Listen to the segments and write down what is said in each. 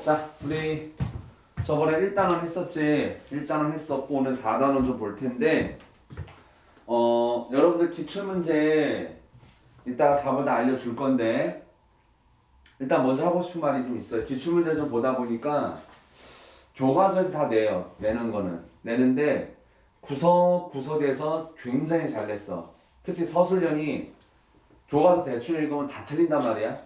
자, 우리 저번에 1단원 했었지. 1단원 했었고 오늘 4단원 좀 볼 텐데 여러분들 기출문제 이따가 답을 다 알려줄 건데 일단 먼저 하고 싶은 말이 좀 있어요. 기출문제 좀 보다 보니까 교과서에서 다 내요. 내는 거는. 내는데 구석구석에서 굉장히 잘 냈어. 특히 서술형이 교과서 대충 읽으면 다 틀린단 말이야.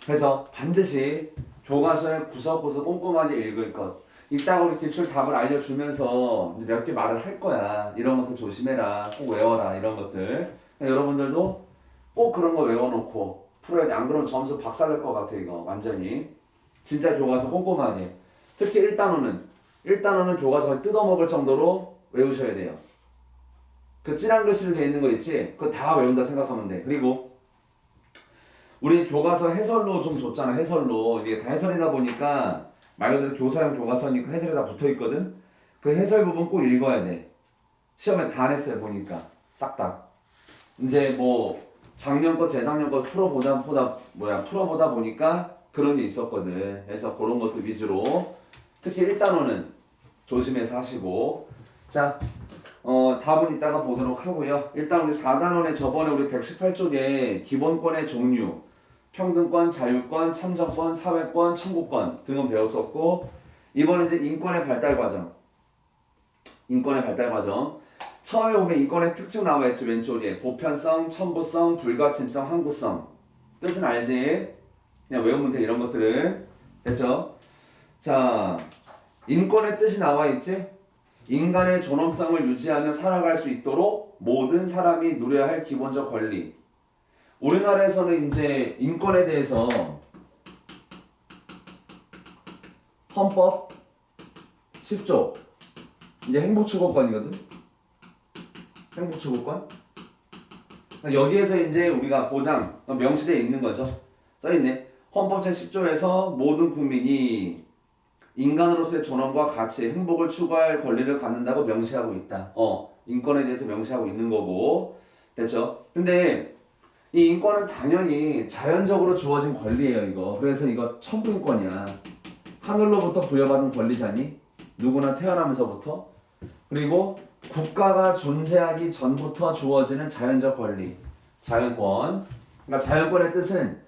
그래서 반드시 교과서를 구석구석 꼼꼼하게 읽을 것. 이따가 우리 기출 답을 알려주면서 몇 개 말을 할 거야. 이런 것들 조심해라. 꼭 외워라. 이런 것들. 여러분들도 꼭 그런 거 외워놓고 풀어야 돼. 안 그러면 점수 박살날 것 같아 이거 완전히. 진짜 교과서 꼼꼼하게. 특히 1단원은 교과서 뜯어먹을 정도로 외우셔야 돼요. 그 진한 글씨로 되어 있는 거 있지? 그거 다 외운다 생각하면 돼. 그리고 우리 교과서 해설로 좀 줬잖아. 해설로. 이게 다 해설이다 보니까 말 그대로 교사용 교과서니까 해설이 다 붙어있거든. 그 해설 부분 꼭 읽어야 돼. 시험에 다 냈어요 보니까 싹 다. 이제 뭐 작년 거 재작년 거 풀어보다 보니까 그런 게 있었거든. 그래서 그런 것들 위주로 특히 1단원은 조심해서 하시고. 자, 답은 이따가 보도록 하고요. 일단 우리 4단원에 저번에 우리 118쪽에 기본권의 종류, 평등권, 자유권, 참정권, 사회권, 청구권 등은 배웠었고, 이번에 이제 인권의 발달 과정. 처음에 보면 인권의 특징 나와 있지. 왼쪽에 보편성, 첨부성, 불가침성, 항구성. 뜻은 알지? 그냥 외우면 돼. 이런 것들은. 됐죠? 자, 인권의 뜻이 나와 있지? 인간의 존엄성을 유지하며 살아갈 수 있도록 모든 사람이 누려야 할 기본적 권리. 우리나라에서는 이제 인권에 대해서 헌법 10조 이제 행복추구권이거든. 행복추구권. 여기에서 이제 우리가 보장 명시되어 있는 거죠. 써있네. 헌법 제10조에서 모든 국민이 인간으로서의 존엄과 가치, 행복을 추구할 권리를 갖는다고 명시하고 있다. 인권에 대해서 명시하고 있는 거고. 됐죠? 근데 이 인권은 당연히 자연적으로 주어진 권리예요, 이거. 그래서 이거 천부인권이야. 하늘로부터 부여받은 권리자니? 누구나 태어나면서부터. 그리고 국가가 존재하기 전부터 주어지는 자연적 권리. 자연권. 그러니까 자연권의 뜻은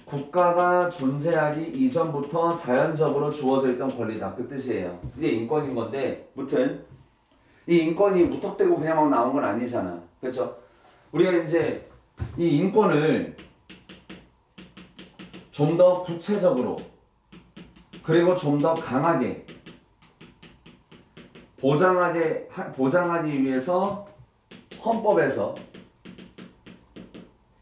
국가가 존재하기 이전부터 자연적으로 주어져 있던 권리다. 그 뜻이에요. 이게 인권인 건데, 무튼 이 인권이 무턱대고 그냥 막 나온 건 아니잖아. 그렇죠? 우리가 이제 이 인권을 좀 더 구체적으로 그리고 좀 더 강하게 보장하기 위해서 헌법에서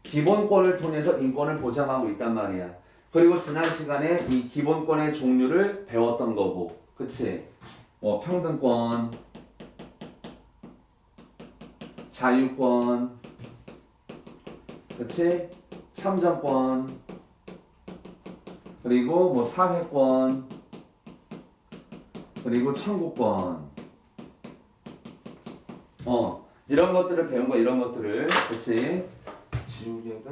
기본권을 통해서 인권을 보장하고 있단 말이야. 그리고 지난 시간에 이 기본권의 종류를 배웠던 거고, 그치? 평등권, 자유권, 그치? 참정권, 그리고 사회권, 그리고 청구권. 이런 것들을 배운 거, 이런 것들을, 그치? 지우개가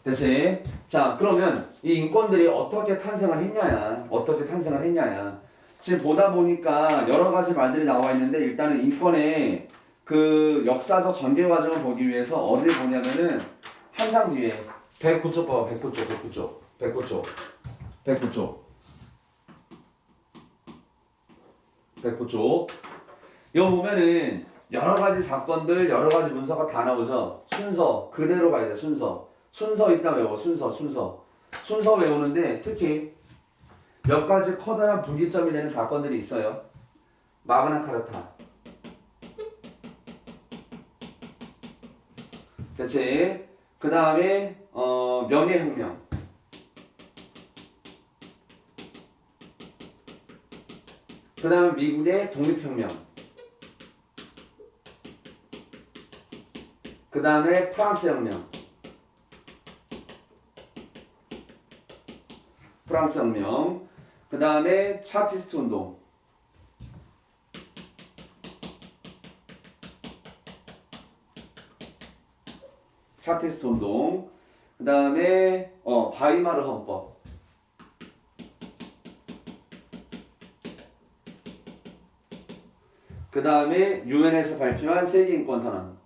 됐지? 자, 그러면 이 인권들이 어떻게 탄생을 했냐야. 지금 보다 보니까 여러 가지 말들이 나와 있는데 일단은 인권의 그 역사적 전개 과정을 보기 위해서 어딜 보냐면은 한 장 뒤에 109쪽 봐봐. 109쪽. 이거 보면은 여러 가지 사건들, 여러 가지 문서가 다 나오죠. 순서 그대로 가야 돼. 순서 일단 외워. 순서 외우는데 특히 몇 가지 커다란 분기점이 되는 사건들이 있어요. 마그나 카르타. 그치? 그 다음에 명예혁명. 그 다음에 미국의 독립혁명. 그 다음에 프랑스 혁명. 그 다음에 차티스트 운동. 차티스트 운동. 그 다음에 바이마르 헌법. 그 다음에 유엔에서 발표한 세계인권선언.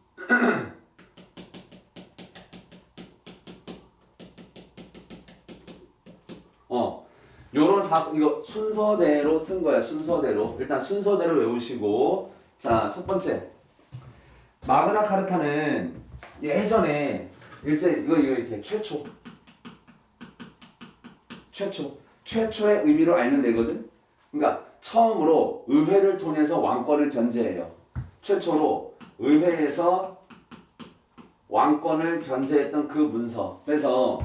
이거 순서대로 쓴 거야. 순서대로. 일단 순서대로 외우시고. 자, 첫 번째. 마그나 카르타는 예전에 이거 이렇게 최초의 의미로 알면 되거든. 그러니까 처음으로 의회를 통해서 왕권을 견제해요. 최초로 의회에서 왕권을 견제했던 그 문서. 그래서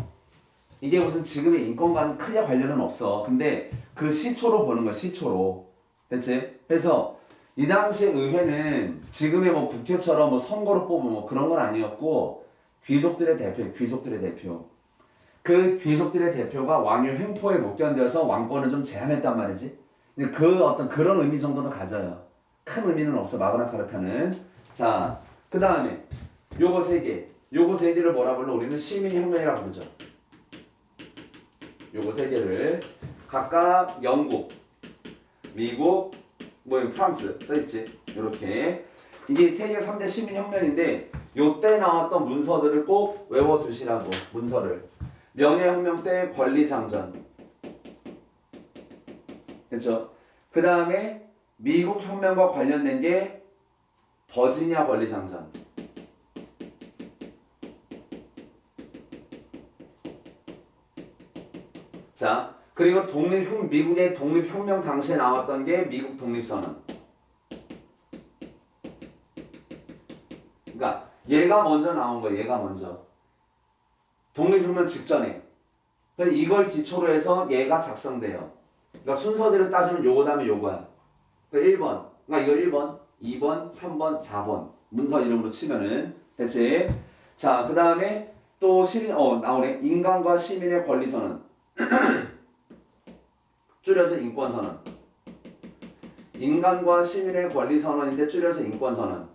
이게 무슨 지금의 인권과는 크게 관련은 없어. 근데 그 시초로 보는 거야. 시초로. 됐지? 그래서 이 당시 의회는 지금의 뭐 국회처럼 뭐 선거로 뽑은 뭐 그런 건 아니었고 귀족들의 대표, 귀족들의 대표. 그 귀족들의 대표가 왕의 횡포에 못 견뎌서 왕권을 좀 제한했단 말이지. 근데 그 어떤 그런 의미 정도는 가져요. 큰 의미는 없어. 마그나 카르타는. 자, 그 다음에 요거 세 개. 요거 세 개를 뭐라 불러? 우리는 시민혁명이라고 부르죠. 요거 세 개를 각각 영국, 미국, 프랑스 써있지. 요렇게. 이게 세계 3대 시민혁명인데 요때 나왔던 문서들을 꼭 외워두시라고. 문서를. 명예혁명 때 권리장전. 됐죠? 그 다음에 미국 혁명과 관련된 게 버지니아 권리장전. 자, 그리고 미국의 독립혁명 당시에 나왔던 게 미국 독립선언. 그러니까 얘가 먼저 나온 거야. 얘가 먼저. 독립혁명 직전에. 그래서 이걸 기초로 해서 얘가 작성돼요. 그러니까 순서대로 따지면 요거 다음에 요거야. 그러니까 1번. 그러니까 이거 1번, 2번, 3번, 4번. 문서 이름으로 치면은. 됐지? 자, 그 다음에 또 나오네. 인간과 시민의 권리선언. 줄여서 인권선언. 인간과 시민의 권리선언인데 줄여서 인권선언.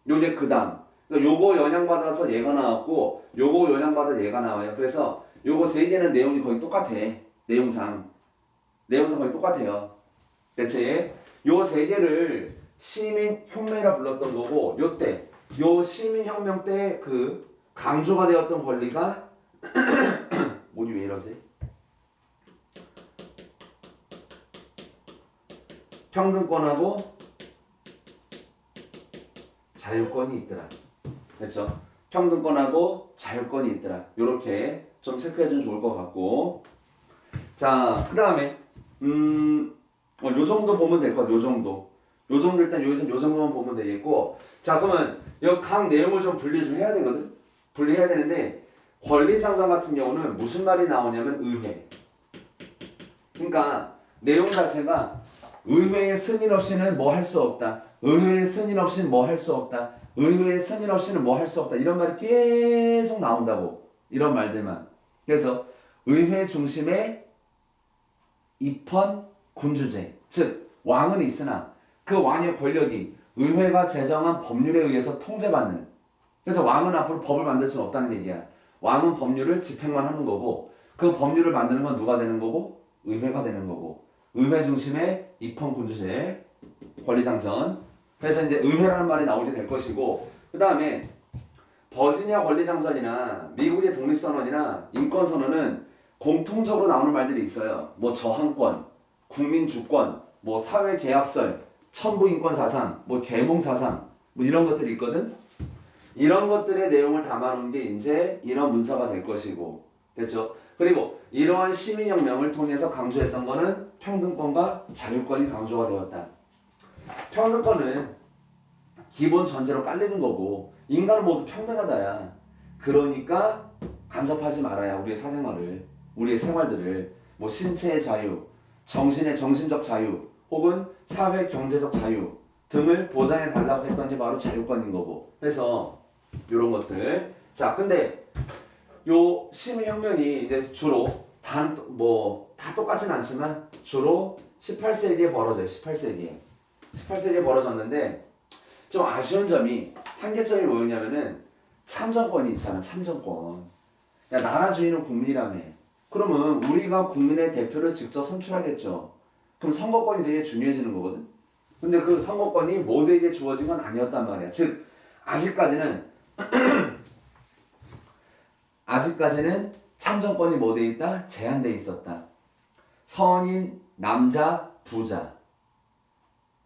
요게 그 다음. 그러니까 요거 영향받아서 얘가 나왔고 요거 영향받아서 얘가 나와요. 그래서 요거 세 개는 내용이 거의 똑같아. 내용상 거의 똑같아요. 대체 요 세 개를 시민혁명이라 불렀던 거고 요때 요 시민혁명 때 그 강조가 되었던 권리가 뭐니 왜 이러지? 평등권하고 자유권이 있더라. 됐죠? 평등권하고 자유권이 있더라. 요렇게 좀 체크해주면 좋을 것 같고. 자, 그 다음에 요 정도 보면 될 것 같아. 요 정도 일단 여기서 요 정도만 보면 되겠고. 자, 그러면 이 각 내용을 좀 분리 좀 해야 되거든. 분리해야 되는데 권리장전 같은 경우는 무슨 말이 나오냐면 의회. 그러니까 내용 자체가 의회의 승인 없이는 뭐 할 수 없다. 의회의 승인 없이는 뭐 할 수 없다. 의회의 승인 없이는 뭐 할 수 없다. 이런 말이 계속 나온다고. 이런 말들만. 그래서 의회 중심의 입헌 군주제. 즉 왕은 있으나 그 왕의 권력이 의회가 제정한 법률에 의해서 통제받는. 그래서 왕은 앞으로 법을 만들 수는 없다는 얘기야. 왕은 법률을 집행만 하는 거고 그 법률을 만드는 건 누가 되는 거고? 의회가 되는 거고. 의회 중심의 입헌 군주제, 권리장전. 그래서 이제 의회라는 말이 나오게 될 것이고, 그 다음에 버지니아 권리장전이나 미국의 독립선언이나 인권선언은 공통적으로 나오는 말들이 있어요. 뭐 저항권, 국민주권, 뭐 사회계약설, 천부인권사상, 뭐 계몽사상, 뭐 이런 것들이 있거든. 이런 것들의 내용을 담아놓은 게 이제 이런 문서가 될 것이고, 됐죠? 그리고 이러한 시민혁명을 통해서 강조했던 거는 평등권과 자유권이 강조가 되었다. 평등권은 기본 전제로 깔리는 거고 인간은 모두 평등하다야. 그러니까 간섭하지 말아야 우리의 사생활을, 우리의 생활들을 뭐 신체의 자유, 정신적 자유 혹은 사회 경제적 자유 등을 보장해 달라고 했던 게 바로 자유권인 거고. 그래서 이런 것들. 자, 근데 요 시민혁명이 이제 주로 다 똑같진 않지만 주로 18세기에 벌어져요. 18세기에 벌어졌는데 좀 아쉬운 점이 한계점이 뭐였냐면은 참정권이 있잖아. 참정권. 야, 나라 주인은 국민이라며. 그러면 우리가 국민의 대표를 직접 선출하겠죠. 그럼 선거권이 되게 중요해지는 거거든. 근데 그 선거권이 모두에게 주어진 건 아니었단 말이야. 즉 아직까지는 참정권이 뭐돼 있다? 제한돼 있었다. 성인, 남자, 부자.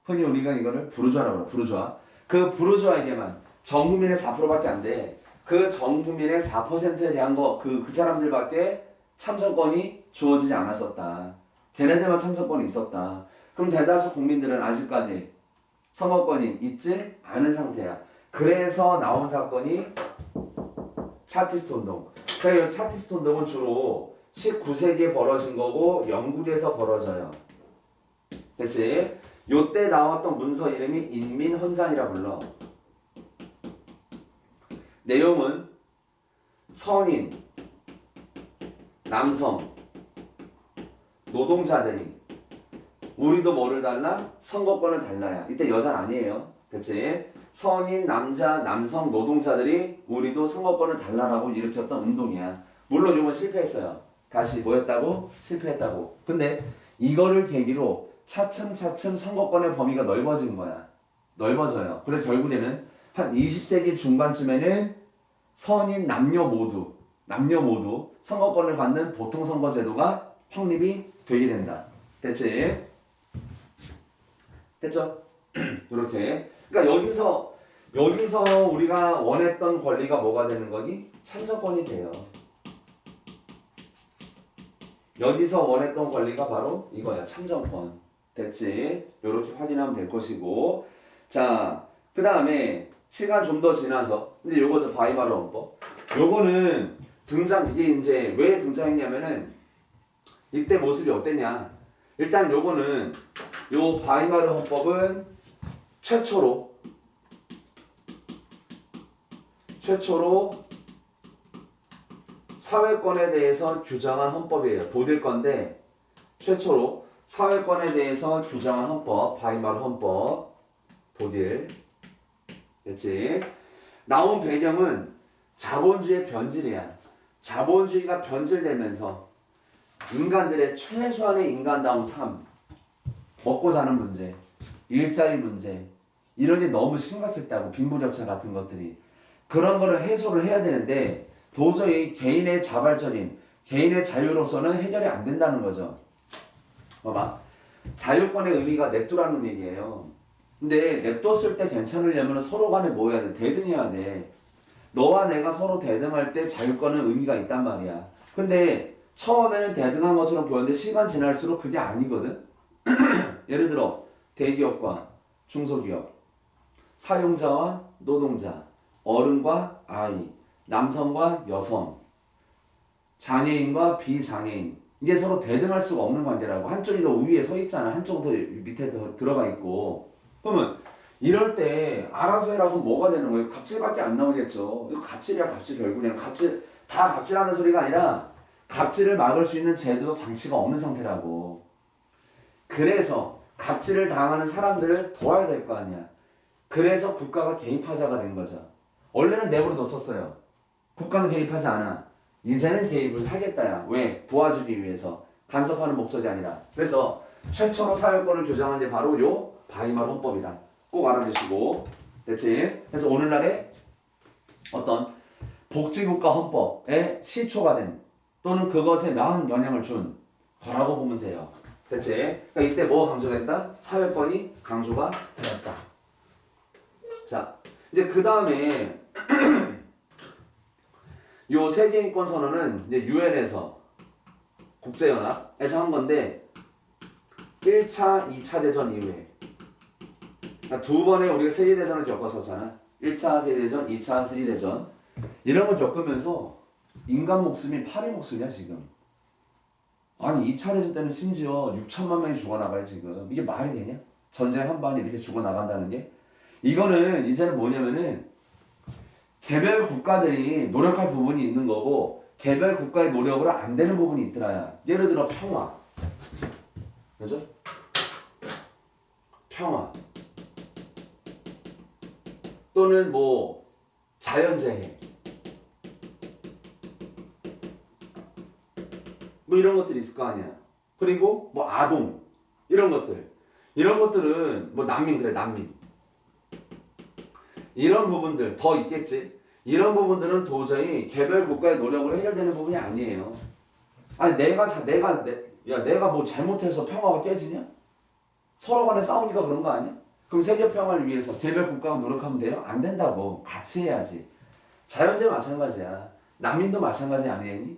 흔히 우리가 이거를 부르주아라고 그래. 부르주아. 그 부르주아에게만 전 국민의 4%밖에 안 돼. 그 전 국민의 4%에 대한 그 사람들밖에 참정권이 주어지지 않았었다. 걔네들만 참정권이 있었다. 그럼 대다수 국민들은 아직까지 선거권이 있지 않은 상태야. 그래서 나온 사건이 차티스트 운동. 그래서 차티스트 운동은 주로 19세기에 벌어진 거고 영국에서 벌어져요. 됐지? 요때 나왔던 문서 이름이 인민헌장이라 불러. 내용은 성인, 남성, 노동자들이 우리도 뭐를 달라? 선거권을 달라야. 이때 여자는 아니에요. 됐지? 성인, 남자, 남성, 노동자들이 우리도 선거권을 달라라고 일으켰던 운동이야. 물론 이건 실패했어요. 다시 뭐였다고? 실패했다고. 근데 이거를 계기로 차츰차츰 선거권의 범위가 넓어진 거야. 넓어져요. 그래 결국에는 한 20세기 중반쯤에는 성인 남녀 모두 선거권을 갖는 보통선거제도가 확립이 되게 된다. 됐지? 됐죠? 이렇게. 그러니까 여기서 우리가 원했던 권리가 뭐가 되는 거니? 참정권이 돼요. 여기서 원했던 권리가 바로 이거야. 참정권. 됐지? 이렇게 확인하면 될 것이고. 자, 그 다음에 시간 좀 더 지나서 이제 요거 저 바이마르 헌법. 요거는 이게 이제 왜 등장했냐면은 이때 모습이 어땠냐? 일단 요거는 요 바이마르 헌법은 최초로 사회권에 대해서 규정한 헌법이에요. 독일건데 최초로 사회권에 대해서 규정한 헌법, 바이마르 헌법, 독일. 됐지? 나온 배경은 자본주의의 변질이야. 자본주의가 변질되면서 인간들의 최소한의 인간다운 삶, 먹고 사는 문제, 일자리 문제 이런 게 너무 심각했다고. 빈부격차 같은 것들이. 그런 거를 해소를 해야 되는데 도저히 개인의 자발적인 개인의 자유로서는 해결이 안 된다는 거죠. 봐봐. 자유권의 의미가 냅두라는 얘기예요. 근데 냅뒀을 때 괜찮으려면 서로 간에 뭐 해야 돼? 대등해야 돼. 너와 내가 서로 대등할 때 자유권은 의미가 있단 말이야. 근데 처음에는 대등한 것처럼 보였는데 시간 지날수록 그게 아니거든. 예를 들어 대기업과 중소기업, 사용자와 노동자, 어른과 아이, 남성과 여성, 장애인과 비장애인. 이게 서로 대등할 수가 없는 관계라고. 한쪽이 더 위에 서 있잖아. 한쪽은 더 밑에 더 들어가 있고. 그러면 이럴 때 알아서 해라고 뭐가 되는 거예요? 갑질밖에 안 나오겠죠. 이거 갑질이야. 갑질. 결국에는 다 갑질하는 소리가 아니라 갑질을 막을 수 있는 제도 장치가 없는 상태라고. 그래서 갑질을 당하는 사람들을 도와야 될 거 아니야. 그래서 국가가 개입하자가 된 거죠. 원래는 내버려 뒀었어요. 국가는 개입하지 않아. 이제는 개입을 하겠다야. 왜? 도와주기 위해서. 간섭하는 목적이 아니라. 그래서 최초로 사회권을 규정한 게 바로 요 바이마르 헌법이다. 꼭 알아두시고. 됐지? 그래서 오늘날의 어떤 복지국가 헌법의 시초가 된 또는 그것에 나은 영향을 준 거라고 보면 돼요. 됐지? 그러니까 이때 뭐 강조된다? 사회권이 강조가 되었다. 자, 이제 그 다음에 요 세계인권 선언은 이제 유엔에서 국제연합에서 한 건데 1차, 2차 대전 이후에 그러니까 두 번의 우리가 세계대전을 겪었었잖아. 1차 세계대전, 2차 세계대전 이런 걸 겪으면서 인간 목숨이 파리 목숨이야 지금. 아니 2차 대전 때는 심지어 6천만 명이 죽어나가요 지금. 이게 말이 되냐? 전쟁 한 방에 이렇게 죽어나간다는 게. 이거는 이제는 뭐냐면은 개별 국가들이 노력할 부분이 있는 거고 개별 국가의 노력으로 안 되는 부분이 있더라야. 예를 들어 평화. 그죠? 평화. 또는 뭐 자연재해. 뭐 이런 것들이 있을 거 아니야. 그리고 뭐 아동 이런 것들은 뭐 난민 그래 난민 이런 부분들 더 있겠지. 이런 부분들은 도저히 개별 국가의 노력으로 해결되는 부분이 아니에요. 아니 내가 뭐 잘못해서 평화가 깨지냐? 서로 간에 싸우니까 그런 거 아니야? 그럼 세계 평화를 위해서 개별 국가가 노력하면 돼요? 안 된다고. 같이 해야지. 자연재해 마찬가지야. 난민도 마찬가지 아니겠니?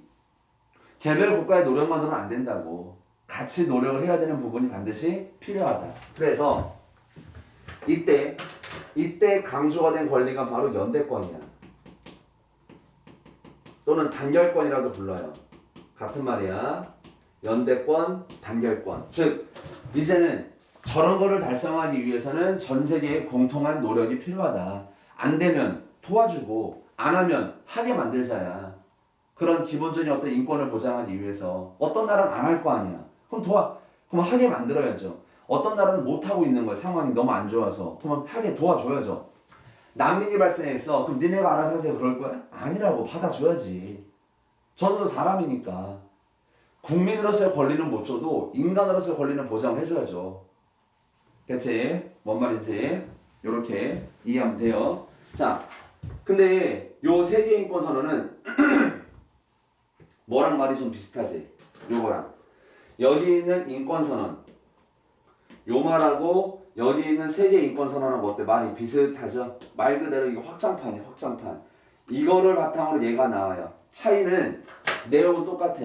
개별 국가의 노력만으로는 안 된다고. 같이 노력을 해야 되는 부분이 반드시 필요하다. 그래서 이때 강조가 된 권리가 바로 연대권이야. 또는 단결권이라도 불러요. 같은 말이야. 연대권, 단결권. 즉 이제는 저런 거를 달성하기 위해서는 전 세계의 공통한 노력이 필요하다. 안 되면 도와주고 안 하면 하게 만들자야. 그런 기본적인 어떤 인권을 보장하기 위해서 어떤 나라는 안 할 거 아니야. 그럼 하게 만들어야죠. 어떤 나라는 못 하고 있는 거야. 상황이 너무 안 좋아서. 그러면 하게 도와줘야죠. 난민이 발생했어. 그럼 니네가 알아서 하세요. 그럴 거야? 아니라고. 받아줘야지. 저도 사람이니까. 국민으로서의 권리는 못 줘도 인간으로서의 권리는 보장을 해줘야죠. 그치? 뭔 말인지 요렇게 이해하면 돼요. 자, 근데 요 세계인권선언은 뭐랑 말이 좀 비슷하지? 요거랑 여기 있는 인권선언 요 말하고 여기 있는 세계인권선언하고 어때? 말이 비슷하죠? 말 그대로 이거 확장판이야. 확장판. 이거를 바탕으로 얘가 나와요. 차이는 내용은 똑같아.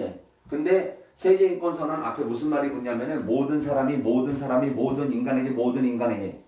근데 세계인권선언 앞에 무슨 말이 붙냐면은 모든 사람이 모든 인간에게